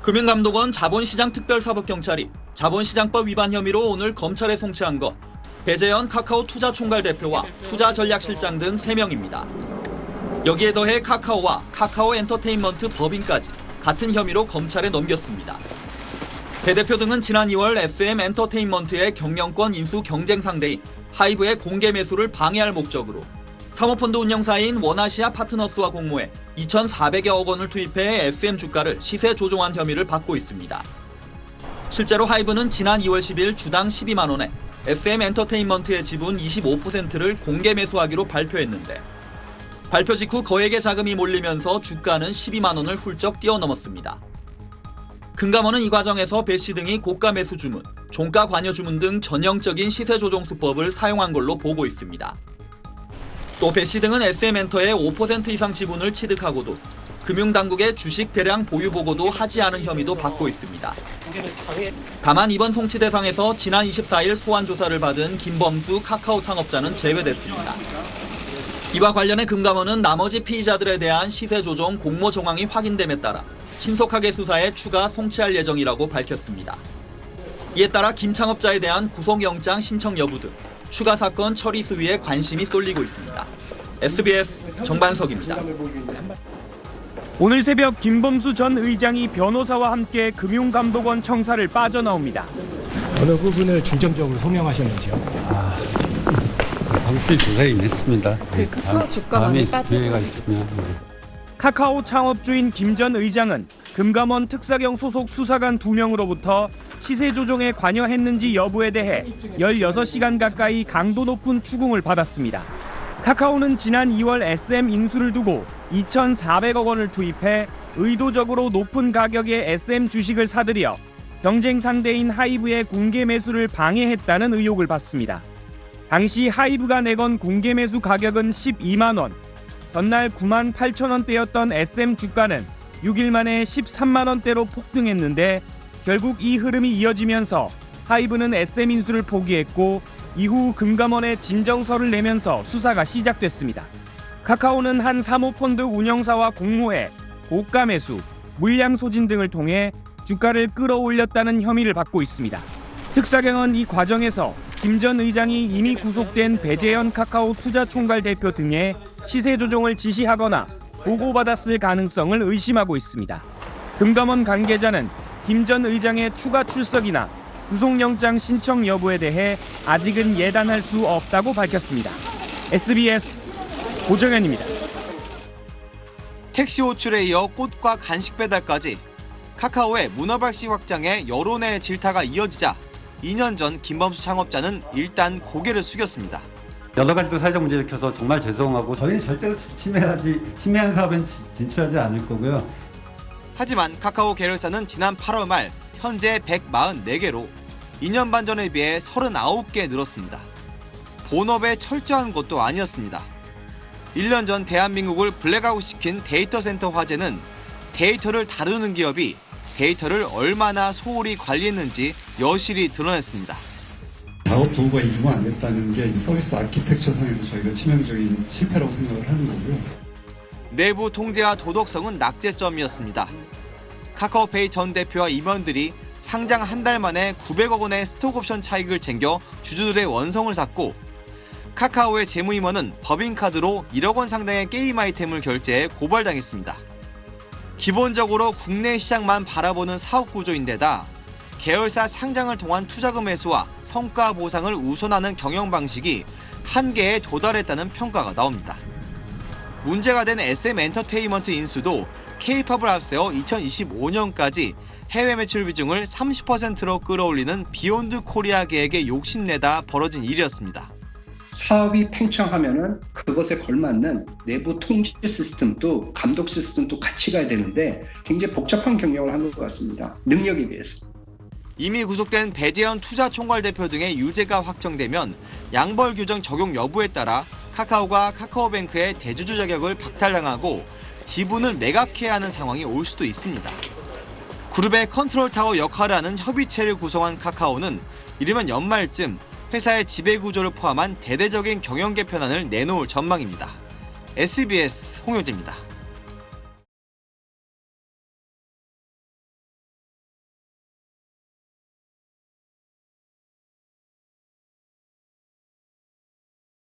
금융감독원 자본시장특별사법경찰이 자본시장법 위반 혐의로 오늘 검찰에 송치한 것, 배재현 카카오 투자총괄 대표와 투자전략실장 등 3명입니다. 여기에 더해 카카오와 카카오 엔터테인먼트 법인까지 같은 혐의로 검찰에 넘겼습니다. 배 대표 등은 지난 2월 SM 엔터테인먼트의 경영권 인수 경쟁 상대인 하이브의 공개 매수를 방해할 목적으로 사모펀드 운영사인 원아시아 파트너스와 공모해 2,400여억 원을 투입해 SM 주가를 시세 조종한 혐의를 받고 있습니다. 실제로 하이브는 지난 2월 10일 주당 12만 원에 SM 엔터테인먼트의 지분 25%를 공개 매수하기로 발표했는데 발표 직후 거액의 자금이 몰리면서 주가는 12만 원을 훌쩍 뛰어넘었습니다. 금감원은 이 과정에서 배 씨 등이 고가 매수 주문, 종가 관여 주문 등 전형적인 시세 조종 수법을 사용한 걸로 보고 있습니다. 또 배 씨 등은 SM엔터의 5% 이상 지분을 취득하고도 금융당국의 주식 대량 보유 보고도 하지 않은 혐의도 받고 있습니다. 다만 이번 송치 대상에서 지난 24일 소환 조사를 받은 김범수 카카오 창업자는 제외됐습니다. 이와 관련해 금감원은 나머지 피의자들에 대한 시세 조정 공모 정황이 확인됨에 따라 신속하게 수사해 추가 송치할 예정이라고 밝혔습니다. 이에 따라 김 창업자에 대한 구속영장 신청 여부 등 추가 사건 처리 수위에 관심이 쏠리고 있습니다. SBS 정반석입니다. 오늘 새벽 김범수 전 의장이 변호사와 함께 금융감독원 청사를 빠져나옵니다. 어느 부분을 중점적으로 소명하셨는지요? 상세 조사에 임했습니다. 그 카카오 주가 많이 빠지고 기회가 있으면. 카카오 창업주인 김 전 의장은 금감원 특사경 소속 수사관 2명으로부터 시세 조종에 관여했는지 여부에 대해 16시간 가까이 강도 높은 추궁을 받았습니다. 카카오는 지난 2월 SM 인수를 두고 2,400억 원을 투입해 의도적으로 높은 가격의 SM 주식을 사들여 경쟁 상대인 하이브의 공개 매수를 방해했다는 의혹을 받습니다. 당시 하이브가 내건 공개 매수 가격은 12만 원, 전날 9만 8천 원대였던 SM 주가는 6일 만에 13만 원대로 폭등했는데 결국 이 흐름이 이어지면서 하이브는 SM 인수를 포기했고 이후 금감원에 진정서를 내면서 수사가 시작됐습니다. 카카오는 한 사모펀드 운영사와 공모해 고가 매수, 물량 소진 등을 통해 주가를 끌어올렸다는 혐의를 받고 있습니다. 특사경은 이 과정에서 김 전 의장이 이미 구속된 배재현 카카오 투자총괄 대표 등의 시세 조종을 지시하거나 보고받았을 가능성을 의심하고 있습니다. 금감원 관계자는 김 전 의장의 추가 출석이나 구속영장 신청 여부에 대해 아직은 예단할 수 없다고 밝혔습니다. SBS 고정현입니다. 택시 호출에 이어 꽃과 간식 배달까지 카카오의 문어발식 확장에 여론의 질타가 이어지자 2년 전 김범수 창업자는 일단 고개를 숙였습니다. 여러 가지 또 사회적 문제를 일으켜서 정말 죄송하고 저희는 절대로 침해한 사업엔 진출하지 않을 거고요. 하지만 카카오 계열사는 지난 8월 말 현재 144개로 2년 반 전에 비해 39개 늘었습니다. 본업에 철저한 것도 아니었습니다. 1년 전 대한민국을 블랙아웃시킨 데이터 센터 화재는 데이터를 다루는 기업이 데이터를 얼마나 소홀히 관리했는지 여실히 드러냈습니다. 작업 도구가 이주가 안 됐다는 게 서비스 아키텍처 상에서 저희가 치명적인 실패라고 생각을 하는 거고요. 내부 통제와 도덕성은 낙제점이었습니다. 카카오페이 전 대표와 임원들이 상장 한 달 만에 900억 원의 스톡옵션 차익을 챙겨 주주들의 원성을 샀고 카카오의 재무임원은 법인카드로 1억 원 상당의 게임 아이템을 결제해 고발당했습니다. 기본적으로 국내 시장만 바라보는 사업 구조인데다 계열사 상장을 통한 투자금 회수와 성과 보상을 우선하는 경영 방식이 한계에 도달했다는 평가가 나옵니다. 문제가 된 SM 엔터테인먼트 인수도 K-팝을 앞세워 2025년까지 해외 매출 비중을 30%로 끌어올리는 비욘드 코리아 계획에 욕심내다 벌어진 일이었습니다. 사업이 팽창하면은 그것에 걸맞는 내부 통제 시스템도 감독 시스템도 같이 가야 되는데 굉장히 복잡한 경영을 한 것 같습니다. 능력에 비해서. 이미 구속된 배재현 투자총괄 대표 등의 유죄가 확정되면 양벌 규정 적용 여부에 따라 카카오가 카카오뱅크의 대주주 자격을 박탈당하고 지분을 매각해야 하는 상황이 올 수도 있습니다. 그룹의 컨트롤 타워 역할을 하는 협의체를 구성한 카카오는 이르면 연말쯤 회사의 지배 구조를 포함한 대대적인 경영 개편안을 내놓을 전망입니다. SBS 홍효재입니다.